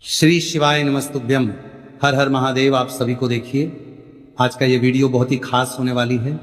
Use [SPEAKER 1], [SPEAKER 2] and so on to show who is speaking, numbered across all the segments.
[SPEAKER 1] श्री शिवाय नमस्तुभ्यम। हर हर महादेव। आप सभी को देखिए, आज का ये वीडियो बहुत ही खास होने वाली है।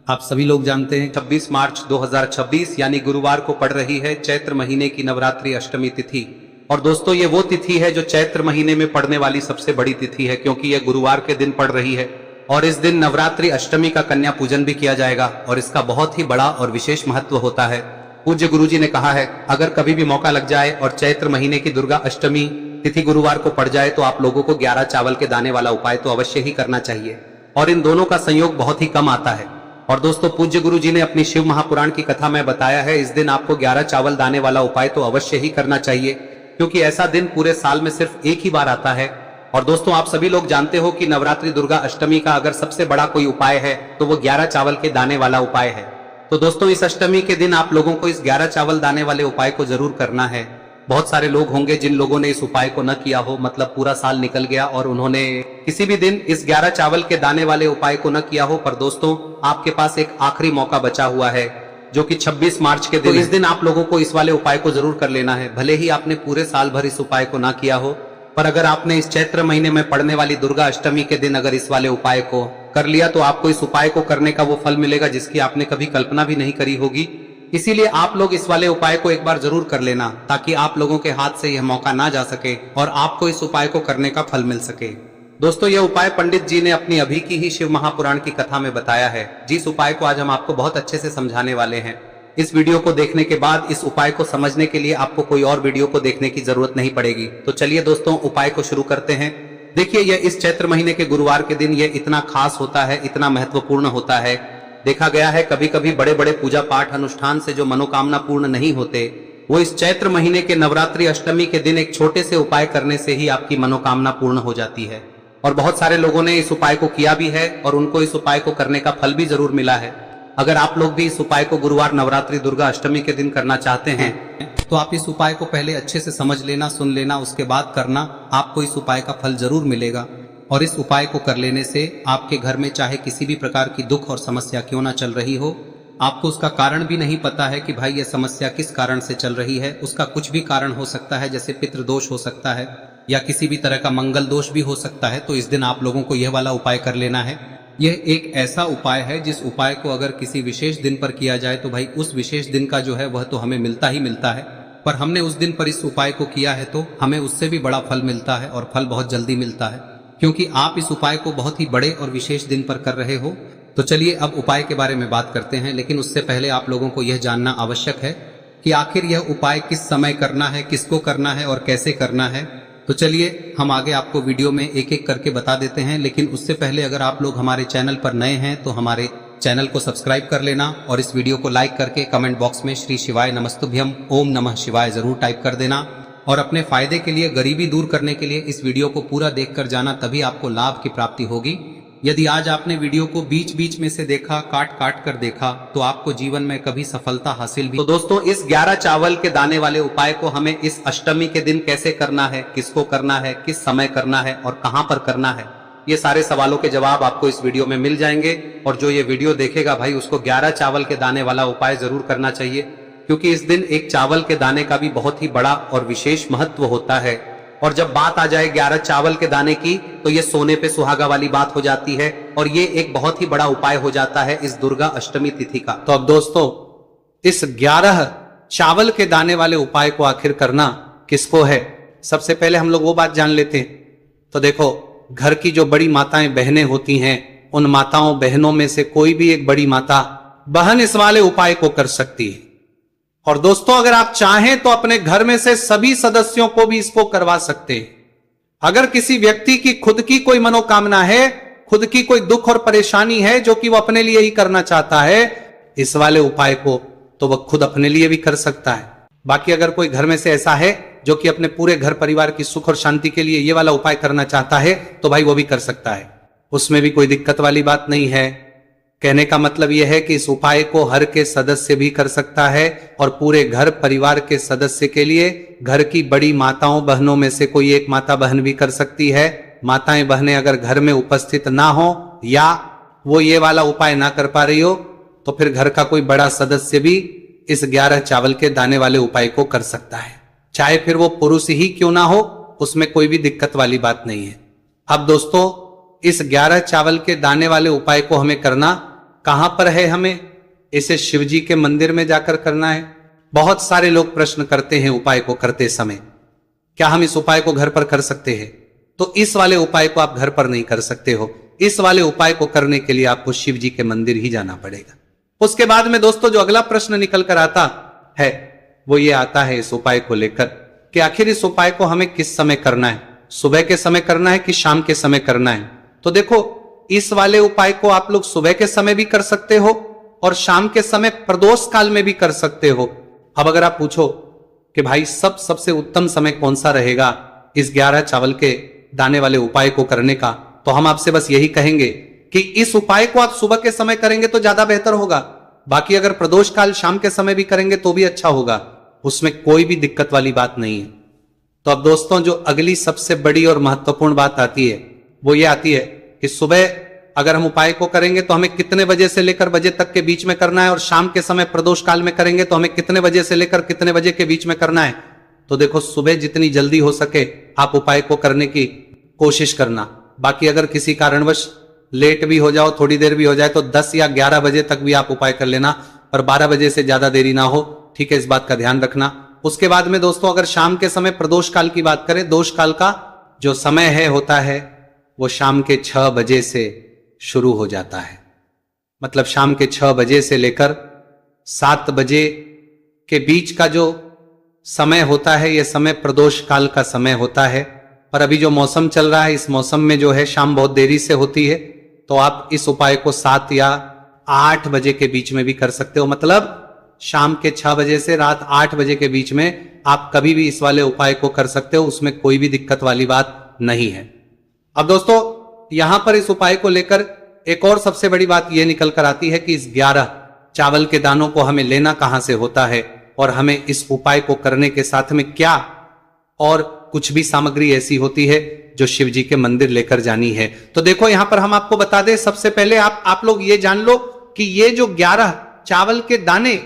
[SPEAKER 1] आप सभी लोग जानते हैं
[SPEAKER 2] 26 मार्च 2026 यानी गुरुवार को पड़ रही है चैत्र महीने की नवरात्रि अष्टमी तिथि। और दोस्तों ये वो तिथि है जो चैत्र महीने में पड़ने वाली सबसे बड़ी तिथि है, क्योंकि यह गुरुवार के दिन पड़ रही है। और इस दिन नवरात्रि अष्टमी का कन्या पूजन भी किया जाएगा और इसका बहुत ही बड़ा और विशेष महत्व होता है। पूज्य गुरुजी ने कहा है, अगर कभी भी मौका लग जाए और चैत्र महीने की दुर्गा अष्टमी तिथि गुरुवार को पड़ जाए तो आप लोगों को 11 चावल के दाने वाला उपाय तो अवश्य ही करना चाहिए। और इन दोनों का संयोग बहुत ही कम आता है। और दोस्तों पूज्य गुरुजी ने अपनी शिव महापुराण की कथा में बताया है, इस दिन आपको 11 चावल दाने वाला उपाय तो अवश्य ही करना चाहिए, क्योंकि ऐसा दिन पूरे साल में सिर्फ एक ही बार आता है। और दोस्तों आप सभी लोग जानते हो कि नवरात्रि दुर्गा अष्टमी का अगर सबसे बड़ा कोई उपाय है तो वो 11 चावल के दाने वाला उपाय है। तो दोस्तों इस अष्टमी के दिन आप लोगों को इस 11 चावल दाने वाले उपाय को जरूर करना है। बहुत सारे लोग होंगे जिन लोगों ने इस उपाय को न किया हो, मतलब पूरा साल निकल गया और उन्होंने किसी भी दिन इस 11 चावल के दाने वाले उपाय को न किया हो। पर दोस्तों आपके पास एक आखिरी मौका बचा हुआ है, जो कि 26 मार्च के दिन। तो इस दिन आप लोगों को इस वाले उपाय को जरूर कर लेना है। भले ही आपने पूरे साल भर इस उपाय को ना किया हो, पर अगर आपने इस चैत्र महीने में पड़ने वाली दुर्गा अष्टमी के दिन अगर इस वाले उपाय को कर लिया तो आपको इस उपाय को करने का वो फल मिलेगा जिसकी आपने कभी कल्पना भी नहीं करी होगी। इसीलिए आप लोग इस वाले उपाय को एक बार जरूर कर लेना, ताकि आप लोगों के हाथ से यह मौका ना जा सके और आपको इस उपाय को करने का फल मिल सके। दोस्तों यह उपाय पंडित जी ने अपनी अभी की ही शिव महापुराण की कथा में बताया है, जिस उपाय को आज हम आपको बहुत अच्छे से समझाने वाले हैं। इस वीडियो को देखने के बाद इस उपाय को समझने के लिए आपको कोई और वीडियो को देखने की जरूरत नहीं पड़ेगी। तो चलिए दोस्तों उपाय को शुरू करते हैं। देखिए यह इस चैत्र महीने के गुरुवार के दिन यह इतना खास होता है, इतना महत्वपूर्ण होता है। देखा गया है कभी कभी बड़े बड़े पूजा पाठ अनुष्ठान से जो मनोकामना पूर्ण नहीं होते, वो इस चैत्र महीने के नवरात्रि अष्टमी के दिन एक छोटे से उपाय करने से ही आपकी मनोकामना पूर्ण हो जाती है। और बहुत सारे लोगों ने इस उपाय को किया भी है और उनको इस उपाय को करने का फल भी जरूर मिला है। अगर आप लोग भी इस उपाय को गुरुवार नवरात्रि दुर्गा अष्टमी के दिन करना चाहते हैं तो आप इस उपाय को पहले अच्छे से समझ लेना, सुन लेना, उसके बाद करना। आपको इस उपाय का फल जरूर मिलेगा। और इस उपाय को कर लेने से आपके घर में चाहे किसी भी प्रकार की दुख और समस्या क्यों ना चल रही हो, आपको उसका कारण भी नहीं पता है कि भाई ये समस्या किस कारण से चल रही है, उसका कुछ भी कारण हो सकता है, जैसे पितृदोष हो सकता है या किसी भी तरह का मंगल दोष भी हो सकता है। तो इस दिन आप लोगों को यह वाला उपाय कर लेना है। यह एक ऐसा उपाय है जिस उपाय को अगर किसी विशेष दिन पर किया जाए तो भाई उस विशेष दिन का जो है वह तो हमें मिलता ही मिलता है, पर हमने उस दिन पर इस उपाय को किया है तो हमें उससे भी बड़ा फल मिलता है और फल बहुत जल्दी मिलता है, क्योंकि आप इस उपाय को बहुत ही बड़े और विशेष दिन पर कर रहे हो। तो चलिए अब उपाय के बारे में बात करते हैं, लेकिन उससे पहले आप लोगों को यह जानना आवश्यक है कि आखिर यह उपाय किस समय करना है, किसको करना है और कैसे करना है। तो चलिए हम आगे आपको वीडियो में एक एक करके बता देते हैं, लेकिन उससे पहले अगर आप लोग हमारे चैनल पर नए हैं तो हमारे चैनल को सब्सक्राइब कर लेना और इस वीडियो को लाइक करके कमेंट बॉक्स में श्री शिवाय नमस्तुभ्यम ओम नमः शिवाय जरूर टाइप कर देना। और अपने फायदे के लिए, गरीबी दूर करने के लिए इस वीडियो को पूरा देखकर जाना, तभी आपको लाभ की प्राप्ति होगी। यदि आज आपने वीडियो को बीच बीच में से देखा, काट काट कर देखा, तो आपको जीवन में कभी सफलता हासिल भी। तो दोस्तों इस 11 चावल के दाने वाले उपाय को हमें इस अष्टमी के दिन कैसे करना है, किसको करना है, किस समय करना है और कहां पर करना है, ये सारे सवालों के जवाब आपको इस वीडियो में मिल जाएंगे। और जो ये वीडियो देखेगा भाई उसको 11 चावल के दाने वाला उपाय जरूर करना चाहिए, क्योंकि इस दिन एक चावल के दाने का भी बहुत ही बड़ा और विशेष महत्व होता है। और जब बात आ जाए 11 चावल के दाने की तो ये सोने पे सुहागा वाली बात हो जाती है और ये एक बहुत ही बड़ा उपाय हो जाता है इस दुर्गा अष्टमी तिथि का।
[SPEAKER 1] तो अब दोस्तों इस 11 चावल के दाने वाले उपाय को आखिर करना किसको है, सबसे पहले हम लोग वो बात जान लेते हैं। तो देखो घर की जो बड़ी माताएं बहनें होती हैं, उन माताओं बहनों में से कोई भी एक बड़ी माता बहन इस वाले उपाय को कर सकती है। और दोस्तों अगर आप चाहें तो अपने घर में से सभी सदस्यों को भी इसको करवा सकते हैं। अगर किसी व्यक्ति की खुद की कोई मनोकामना है, खुद की कोई दुख और परेशानी है जो कि वो अपने लिए ही करना चाहता है इस वाले उपाय को, तो वह खुद अपने लिए भी कर सकता है। बाकी अगर कोई घर में से ऐसा है जो कि अपने पूरे घर परिवार की सुख और शांति के लिए ये वाला उपाय करना चाहता है तो भाई वो भी कर सकता है, उसमें भी कोई दिक्कत वाली बात नहीं है। कहने का मतलब यह है कि इस उपाय को हर के सदस्य भी कर सकता है और पूरे घर परिवार के सदस्य के लिए घर की बड़ी माताओं बहनों में से कोई एक माता बहन भी कर सकती है। माताएं बहनें अगर घर में उपस्थित ना हो या वो ये वाला उपाय ना कर पा रही हो तो फिर घर का कोई बड़ा सदस्य भी इस 11 चावल के दाने वाले उपाय को कर सकता है। चाहे फिर वो पुरुष ही क्यों ना हो उसमें कोई भी दिक्कत वाली बात नहीं है। अब दोस्तों इस 11 चावल के दाने वाले उपाय को हमें करना कहां पर है? हमें इसे शिव जी के मंदिर में जाकर करना है। बहुत सारे लोग प्रश्न करते हैं उपाय को करते समय, क्या हम इस उपाय को घर पर कर सकते हैं? तो इस वाले उपाय को आप घर पर नहीं कर सकते हो। इस वाले उपाय को करने के लिए आपको शिव जी के मंदिर ही जाना पड़ेगा। उसके बाद में दोस्तों जो अगला प्रश्न निकल कर आता है वो ये आता है इस उपाय को लेकर कि आखिर इस उपाय को हमें किस समय करना है, सुबह के समय करना है कि शाम के समय करना है? तो देखो इस वाले उपाय को आप लोग सुबह के समय भी कर सकते हो और शाम के समय प्रदोष काल में भी कर सकते हो। अब अगर आप पूछो कि भाई सबसे उत्तम समय कौन सा रहेगा इस 11 चावल के दाने वाले उपाय को करने का, तो हम आपसे बस यही कहेंगे कि इस उपाय को आप सुबह के समय करेंगे तो ज्यादा बेहतर होगा। बाकी अगर प्रदोष काल शाम के समय भी करेंगे तो भी अच्छा होगा, उसमें कोई भी दिक्कत वाली बात नहीं है। तो अब दोस्तों जो अगली सबसे बड़ी और महत्वपूर्ण बात आती है वो ये आती है कि सुबह अगर हम उपाय को करेंगे तो हमें कितने बजे से लेकर बजे तक के बीच में करना है, और शाम के समय प्रदोष काल में करेंगे तो हमें कितने बजे से लेकर कितने बजे के बीच में करना है। तो देखो सुबह जितनी जल्दी हो सके आप उपाय को करने की कोशिश करना। बाकी अगर किसी कारणवश लेट भी हो जाओ, थोड़ी देर भी हो जाए, तो 10 या 11 बजे तक भी आप उपाय कर लेना, पर 12 बजे से ज्यादा देरी ना हो, ठीक है? इस बात का ध्यान रखना। उसके बाद में दोस्तों अगर शाम के समय प्रदोष काल की बात करें, दोष काल का जो समय है होता है वो शाम के 6 बजे से शुरू हो जाता है। मतलब शाम के 6 बजे से लेकर 7 बजे के बीच का जो समय होता है ये समय प्रदोष काल का समय होता है। पर अभी जो मौसम चल रहा है इस मौसम में जो है शाम बहुत देरी से होती है, तो आप इस उपाय को 7 या 8 बजे के बीच में भी कर सकते हो। मतलब शाम के 6 बजे से रात 8 बजे के बीच में आप कभी भी इस वाले उपाय को कर सकते हो, उसमें कोई भी दिक्कत वाली बात नहीं है। अब दोस्तों यहां पर इस उपाय को लेकर एक और सबसे बड़ी बात यह निकल कर आती है कि इस 11 चावल के दानों को हमें लेना कहां से होता है और हमें इस उपाय को करने के साथ में क्या और कुछ भी सामग्री ऐसी होती है जो शिव जी के मंदिर लेकर जानी है। तो देखो यहां पर हम आपको बता दें, सबसे पहले आप लोग ये जान लो कि ये जो 11 चावल के दाने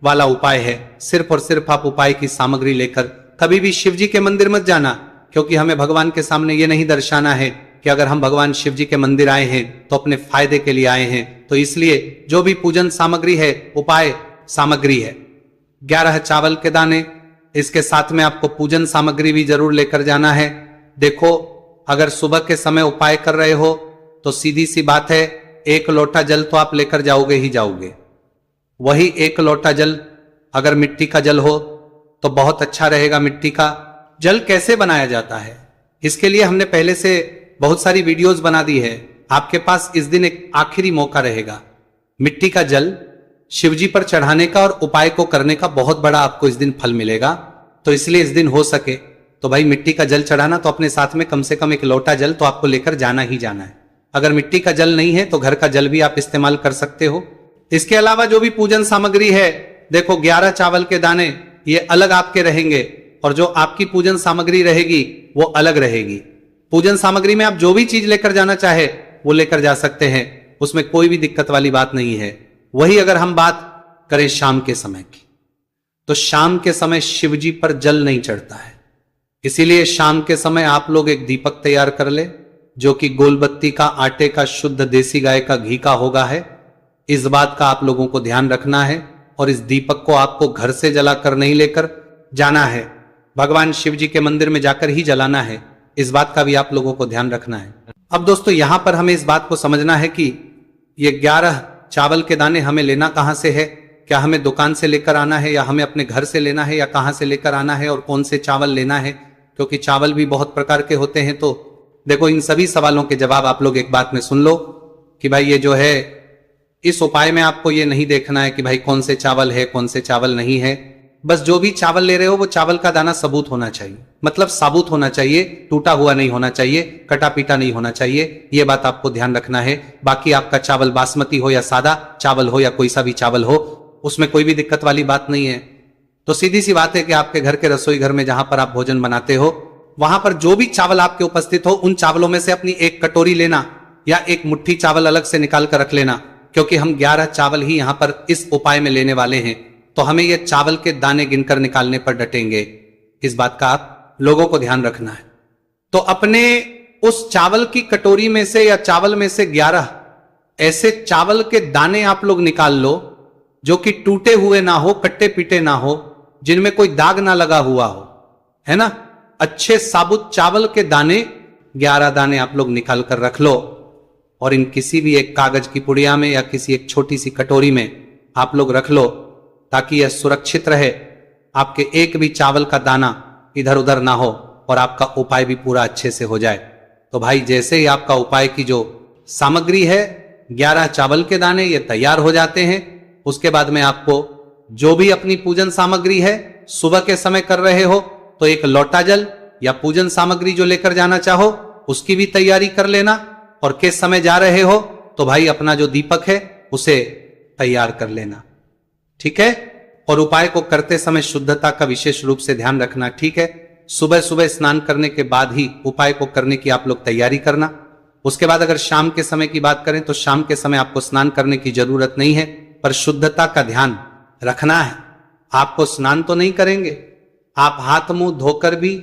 [SPEAKER 1] वाला उपाय है, सिर्फ और सिर्फ आप उपाय की सामग्री लेकर कभी भी शिव जी के मंदिर मत जाना, क्योंकि हमें भगवान के सामने ये नहीं दर्शाना है कि अगर हम भगवान शिव जी के मंदिर आए हैं तो अपने फायदे के लिए आए हैं। तो इसलिए जो भी पूजन सामग्री है, उपाय सामग्री है 11 चावल के दाने, इसके साथ में आपको पूजन सामग्री भी जरूर लेकर जाना है। देखो अगर सुबह के समय उपाय कर रहे हो तो सीधी सी बात है 1 लोटा जल तो आप लेकर जाओगे ही जाओगे। वही 1 लोटा जल अगर मिट्टी का जल हो तो बहुत अच्छा रहेगा। मिट्टी का जल कैसे बनाया जाता है इसके लिए हमने पहले से बहुत सारी वीडियोस बना दी है। आपके पास इस दिन एक आखिरी मौका रहेगा मिट्टी का जल शिवजी पर चढ़ाने का और उपाय को करने का, बहुत बड़ा आपको इस दिन फल मिलेगा। तो इसलिए इस दिन हो सके तो भाई मिट्टी का जल चढ़ाना, तो अपने साथ में कम से कम 1 लोटा जल तो आपको लेकर जाना ही जाना है। अगर मिट्टी का जल नहीं है तो घर का जल भी आप इस्तेमाल कर सकते हो। इसके अलावा जो भी पूजन सामग्री है, देखो 11 चावल के दाने ये अलग आपके रहेंगे और जो आपकी पूजन सामग्री रहेगी वो अलग रहेगी। पूजन सामग्री में आप जो भी चीज लेकर जाना चाहे वो लेकर जा सकते हैं, उसमें कोई भी दिक्कत वाली बात नहीं है। वही अगर हम बात करें शाम के समय की, तो शाम के समय शिवजी पर जल नहीं चढ़ता है, इसीलिए शाम के समय आप लोग एक दीपक तैयार कर ले जो कि गोलबत्ती का, आटे का, शुद्ध देसी गाय का घी का होगा है। इस बात का आप लोगों को ध्यान रखना है और इस दीपक को आपको घर से जलाकर नहीं लेकर जाना है, भगवान शिव जी के मंदिर में जाकर ही जलाना है। इस बात का भी आप लोगों को ध्यान रखना है। अब दोस्तों यहां पर हमें इस बात को समझना है कि ये 11 चावल के दाने हमें लेना कहां से है, क्या हमें दुकान से लेकर आना है या हमें अपने घर से लेना है या कहां से लेकर आना है और कौन से चावल लेना है, क्योंकि चावल भी बहुत प्रकार के होते हैं। तो देखो इन सभी सवालों के जवाब आप लोग एक बात में सुन लो कि भाई ये जो है इस उपाय में आपको ये नहीं देखना है कि भाई कौन से चावल है कौन से चावल नहीं है, बस जो भी चावल ले रहे हो वो चावल का दाना सबूत होना चाहिए, मतलब साबुत होना चाहिए, टूटा हुआ नहीं होना चाहिए, कटा पीटा नहीं होना चाहिए। ये बात आपको ध्यान रखना है। बाकी आपका चावल बासमती हो या सादा चावल हो या कोई सा भी चावल हो, उसमें कोई भी दिक्कत वाली बात नहीं है। तो सीधी सी बात है कि आपके घर के रसोई घर में जहां पर आप भोजन बनाते हो वहां पर जो भी चावल आपके उपस्थित हो उन चावलों में से अपनी 1 कटोरी लेना या 1 मुट्ठी चावल अलग से निकाल कर रख लेना, क्योंकि हम 11 चावल ही यहां पर इस उपाय में लेने वाले हैं। तो हमें ये चावल के दाने गिनकर निकालने पर डटेंगे। इस बात का आप लोगों को ध्यान रखना है। तो अपने उस चावल की कटोरी में से या चावल में से 11 ऐसे चावल के दाने आप लोग निकाल लो जो कि टूटे हुए ना हो, कट्टे पीटे ना हो, जिनमें कोई दाग ना लगा हुआ हो, है ना। अच्छे साबुत चावल के दाने 11 दाने आप लोग निकाल कर रख लो और इन किसी भी एक कागज की पुड़िया में या किसी एक छोटी सी कटोरी में आप लोग रख लो ताकि यह सुरक्षित रहे, आपके एक भी चावल का दाना इधर उधर ना हो और आपका उपाय भी पूरा अच्छे से हो जाए। तो भाई जैसे ही आपका उपाय की जो सामग्री है 11 चावल के दाने ये तैयार हो जाते हैं, उसके बाद में आपको जो भी अपनी पूजन सामग्री है सुबह के समय कर रहे हो तो एक लोटा जल या पूजन सामग्री जो लेकर जाना चाहो उसकी भी तैयारी कर लेना, और किस समय जा रहे हो तो भाई अपना जो दीपक है उसे तैयार कर लेना, ठीक है। और उपाय को करते समय शुद्धता का विशेष रूप से ध्यान रखना, ठीक है। सुबह सुबह स्नान करने के बाद ही उपाय को करने की आप लोग तैयारी करना। उसके बाद अगर शाम के समय की बात करें तो शाम के समय आपको स्नान करने की जरूरत नहीं है, पर शुद्धता का ध्यान रखना है। आपको स्नान तो नहीं करेंगे, आप हाथ मुंह धोकर भी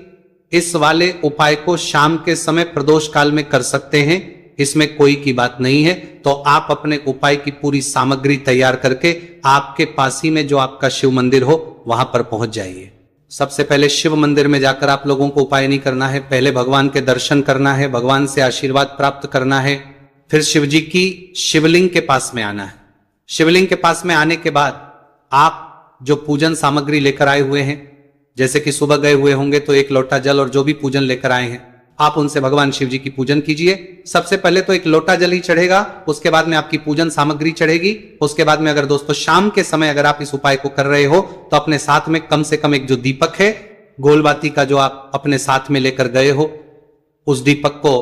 [SPEAKER 1] इस वाले उपाय को शाम के समय प्रदोष काल में कर सकते हैं, इसमें कोई की बात नहीं है। तो आप अपने उपाय की पूरी सामग्री तैयार करके आपके पास ही में जो आपका शिव मंदिर हो वहां पर पहुंच जाइए। सबसे पहले शिव मंदिर में जाकर आप लोगों को उपाय नहीं करना है, पहले भगवान के दर्शन करना है, भगवान से आशीर्वाद प्राप्त करना है, फिर शिव जी की शिवलिंग के पास में आना है। शिवलिंग के पास में आने के बाद आप जो पूजन सामग्री लेकर आए हुए हैं, जैसे कि सुबह गए हुए होंगे तो एक लोटा जल और जो भी पूजन लेकर आए हैं आप उनसे भगवान शिव जी की पूजन कीजिए। सबसे पहले तो एक लोटा जल ही चढ़ेगा, उसके बाद में आपकी पूजन सामग्री चढ़ेगी। उसके बाद में अगर दोस्तों शाम के समय अगर आप इस उपाय को कर रहे हो तो अपने साथ में कम से कम एक जो दीपक है गोलबाती का जो आप अपने साथ में लेकर गए हो उस दीपक को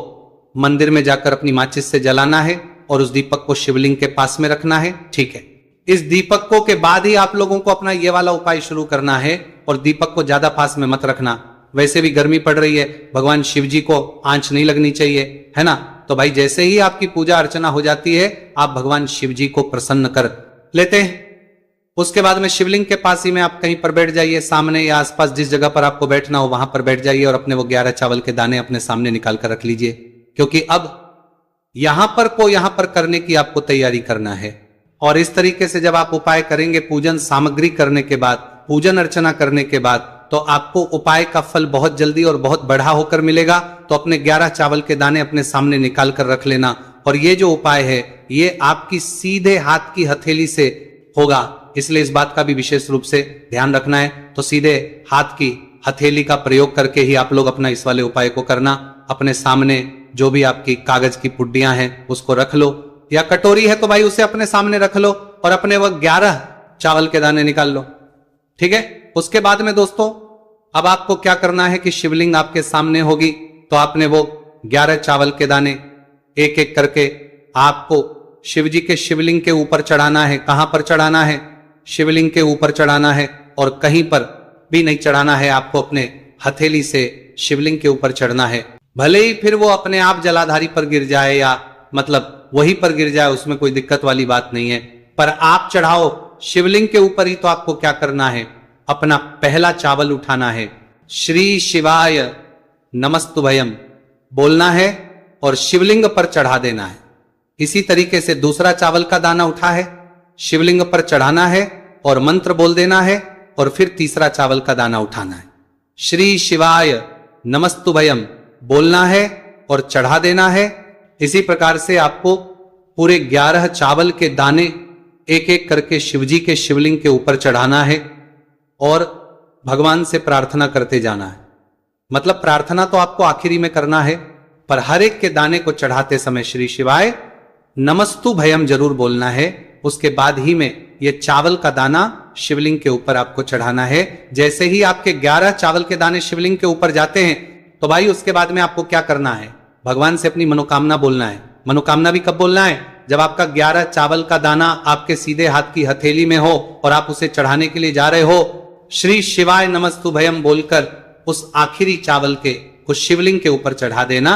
[SPEAKER 1] मंदिर में जाकर अपनी माचिस से जलाना है और उस दीपक को शिवलिंग के पास में रखना है, ठीक है। इस दीपकों के बाद ही आप लोगों को अपना ये वाला उपाय शुरू करना है और दीपक को ज्यादा पास में मत रखना, वैसे भी गर्मी पड़ रही है, भगवान शिव जी को आंच नहीं लगनी चाहिए, है ना। तो भाई जैसे ही आपकी पूजा अर्चना हो जाती है आप भगवान शिव जी को प्रसन्न कर लेते हैं। उसके बाद में शिवलिंग के पास ही में आप कहीं पर बैठ जाइए, सामने या आसपास जिस जगह पर आपको बैठना हो वहां पर बैठ जाइए और अपने वो 11 चावल के दाने अपने सामने निकाल कर रख लीजिए, क्योंकि अब यहां पर करने की आपको तैयारी करना है। और इस तरीके से जब आप उपाय करेंगे पूजन सामग्री करने के बाद, पूजन अर्चना करने के बाद, तो आपको उपाय का फल बहुत जल्दी और बहुत बढ़ा होकर मिलेगा। तो अपने 11 चावल के दाने अपने सामने निकाल कर रख लेना। और ये जो उपाय है ये आपकी सीधे हाथ की हथेली से होगा, इसलिए इस बात का भी विशेष रूप से ध्यान रखना है। तो सीधे हाथ की हथेली का प्रयोग करके ही आप लोग अपना इस वाले उपाय को करना। अपने सामने जो भी आपकी कागज की पुड्डियां हैं उसको रख लो, या कटोरी है तो भाई उसे अपने सामने रख लो और अपने वो 11 चावल के दाने निकाल लो, ठीक है। उसके बाद में दोस्तों अब आपको क्या करना है कि शिवलिंग आपके सामने होगी तो आपने वो 11 चावल के दाने एक एक करके आपको शिव जी के शिवलिंग के ऊपर चढ़ाना है। कहां पर चढ़ाना है? शिवलिंग के ऊपर चढ़ाना है, और कहीं पर भी नहीं चढ़ाना है, आपको अपने हथेली से शिवलिंग के ऊपर चढ़ना है। भले ही फिर वो अपने आप जलाधारी पर गिर जाए या मतलब वहीं पर गिर जाए, उसमें कोई दिक्कत वाली बात नहीं है, पर आप चढ़ाओ शिवलिंग के ऊपर ही। तो आपको क्या करना है, अपना पहला चावल उठाना है, श्री शिवाय नमस्तुभयम बोलना है और शिवलिंग पर चढ़ा देना है। इसी तरीके से दूसरा चावल का दाना उठा है, शिवलिंग पर चढ़ाना है और मंत्र बोल देना है, और फिर तीसरा चावल का दाना उठाना है, श्री शिवाय नमस्तुभयम बोलना है और चढ़ा देना है। इसी प्रकार से आपको पूरे 11 चावल के दाने एक एक करके शिवजी के शिवलिंग के ऊपर चढ़ाना है और भगवान से प्रार्थना करते जाना है। मतलब प्रार्थना तो आपको आखिरी में करना है, पर हर एक के दाने को चढ़ाते समय श्री शिवाय नमस्तु भयम जरूर बोलना है। उसके बाद ही में ये चावल का दाना शिवलिंग के ऊपर आपको चढ़ाना है। जैसे ही आपके 11 चावल के दाने शिवलिंग के ऊपर जाते हैं तो भाई उसके बाद में आपको क्या करना है, भगवान से अपनी मनोकामना बोलना है। मनोकामना भी कब बोलना है? जब आपका 11 चावल का दाना आपके सीधे हाथ की हथेली में हो और आप उसे चढ़ाने के लिए जा रहे हो, श्री शिवाय नमस्तु भयम बोलकर उस आखिरी चावल के उस शिवलिंग के ऊपर चढ़ा देना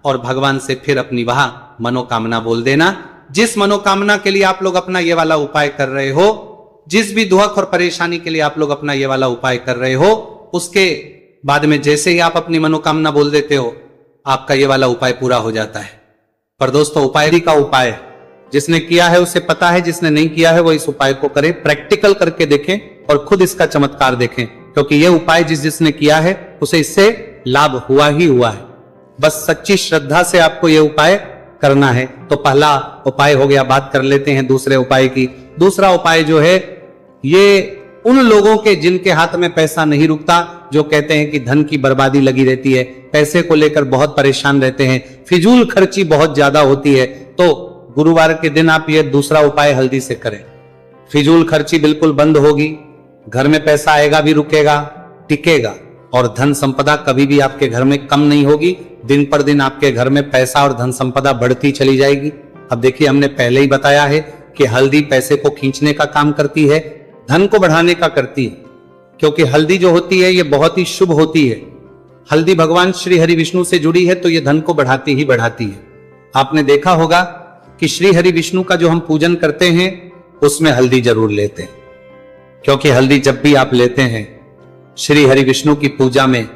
[SPEAKER 1] और भगवान से फिर अपनी वहां मनोकामना बोल देना। जिस मनोकामना के लिए आप लोग अपना ये वाला उपाय कर रहे हो, जिस भी दुख और परेशानी के लिए आप लोग अपना ये वाला उपाय कर रहे हो, उसके बाद में जैसे ही आप अपनी मनोकामना बोल देते हो आपका ये वाला उपाय पूरा हो जाता है। पर दोस्तों, उपाय का उपाय जिसने किया है उसे पता है, जिसने नहीं किया है वो इस उपाय को करे, प्रैक्टिकल करके देखें और खुद इसका चमत्कार देखें, क्योंकि ये उपाय जिसने किया है उसे इससे लाभ हुआ ही हुआ है। बस सच्ची श्रद्धा से आपको ये उपाय करना है। तो पहला उपाय हो गया। बात कर लेते हैं दूसरे उपाय की। दूसरा उपाय जो है ये उन लोगों के जिनके हाथ में पैसा नहीं रुकता, जो कहते हैं कि धन की बर्बादी लगी रहती है, पैसे को लेकर बहुत परेशान रहते हैं, फिजूल खर्ची बहुत ज्यादा होती है, तो गुरुवार के दिन आप ये दूसरा उपाय हल्दी से करें। फिजूल खर्ची बिल्कुल बंद होगी, घर में पैसा आएगा भी, रुकेगा, टिकेगा, और धन संपदा कभी भी आपके घर में कम नहीं होगी। दिन पर दिन आपके घर में पैसा और धन संपदा बढ़ती चली जाएगी। अब देखिए, हमने पहले ही बताया है कि हल्दी पैसे को खींचने का काम करती है, धन को बढ़ाने का करती है, क्योंकि हल्दी जो होती है ये बहुत ही शुभ होती है। हल्दी भगवान श्री हरि विष्णु से जुड़ी है, तो ये धन को बढ़ाती ही बढ़ाती है। आपने देखा होगा कि श्री हरि विष्णु का जो हम पूजन करते हैं उसमें हल्दी जरूर लेते हैं, क्योंकि हल्दी जब भी आप लेते हैं श्री हरि विष्णु की पूजा में,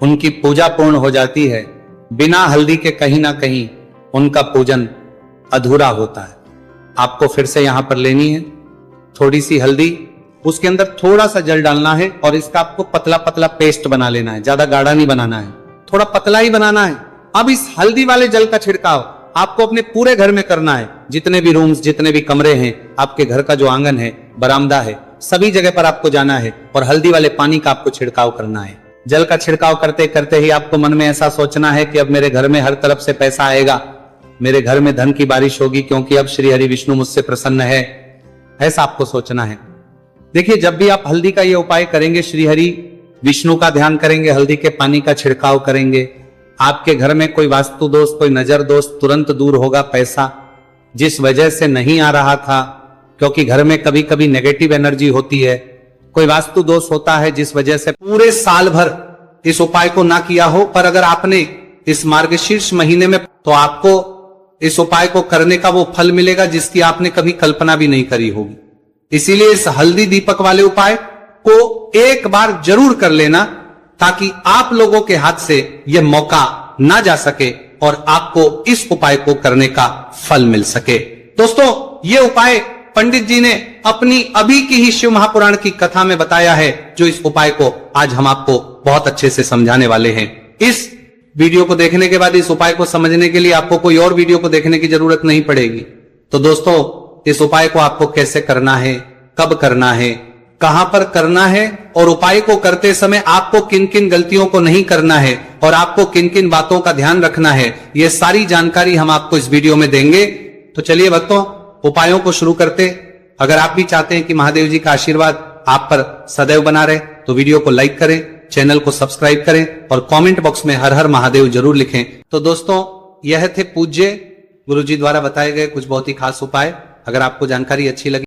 [SPEAKER 1] उनकी पूजा पूर्ण हो जाती है। बिना हल्दी के कहीं ना कहीं उनका पूजन अधूरा होता है। आपको फिर से यहां पर लेनी है थोड़ी सी हल्दी, उसके अंदर थोड़ा सा जल डालना है और इसका आपको पतला पतला पेस्ट बना लेना है, ज्यादा गाढ़ा नहीं बनाना है, थोड़ा पतला ही बनाना है। अब इस हल्दी वाले जल का छिड़काव आपको अपने पूरे घर में करना है। जितने भी रूम्स, जितने भी कमरे हैं, आपके घर का जो आंगन है, बरामदा है, सभी जगह पर आपको जाना है और हल्दी वाले पानी का आपको छिड़काव करना है। जल का छिड़काव करते करते ही आपको मन में ऐसा सोचना है कि अब मेरे घर में हर तरफ से पैसा आएगा, मेरे घर में धन की बारिश होगी, क्योंकि अब श्री हरि विष्णु मुझसे प्रसन्न है। ऐसा आपको सोचना है। देखिए, जब भी आप हल्दी का ये उपाय करेंगे, श्री हरि विष्णु का ध्यान करेंगे, हल्दी के पानी का छिड़काव करेंगे, आपके घर में कोई वास्तु दोष, कोई नजर दोष तुरंत दूर होगा। पैसा जिस वजह से नहीं आ रहा था, क्योंकि घर में कभी कभी नेगेटिव एनर्जी होती है, कोई वास्तु दोष होता है जिस वजह से पूरे साल भर इस उपाय को ना किया हो, पर अगर आपने इस मार्गशीर्ष महीने में, तो आपको इस उपाय को करने का वो फल मिलेगा जिसकी आपने कभी कल्पना भी नहीं करी होगी। इसीलिए इस हल्दी दीपक वाले उपाय को एक बार जरूर कर लेना, ताकि आप लोगों के हाथ से यह मौका ना जा सके और आपको इस उपाय को करने का फल मिल सके। दोस्तों, ये उपाय पंडित जी ने अपनी अभी की ही शिव महापुराण की कथा में बताया है, जो इस उपाय को आज हम आपको बहुत अच्छे से समझाने वाले हैं। इस वीडियो को देखने के बाद इस उपाय को समझने के लिए आपको कोई और वीडियो को देखने की जरूरत नहीं पड़ेगी। तो दोस्तों, इस उपाय को आपको कैसे करना है, कब करना है, कहां पर करना है, और उपाय को करते समय आपको किन किन गलतियों को नहीं करना है और आपको किन किन बातों का ध्यान रखना है, ये सारी जानकारी हम आपको इस वीडियो में देंगे। तो चलिए भक्तों, उपायों को शुरू करते। अगर आप भी चाहते हैं कि महादेव जी का आशीर्वाद आप पर सदैव बना रहे, तो वीडियो को लाइक करें, चैनल को सब्सक्राइब करें और कमेंट बॉक्स में हर हर महादेव जरूर लिखें। तो दोस्तों, यह थे पूज्य गुरुजी द्वारा बताए गए कुछ बहुत ही खास उपाय। अगर आपको जानकारी अच्छी लगी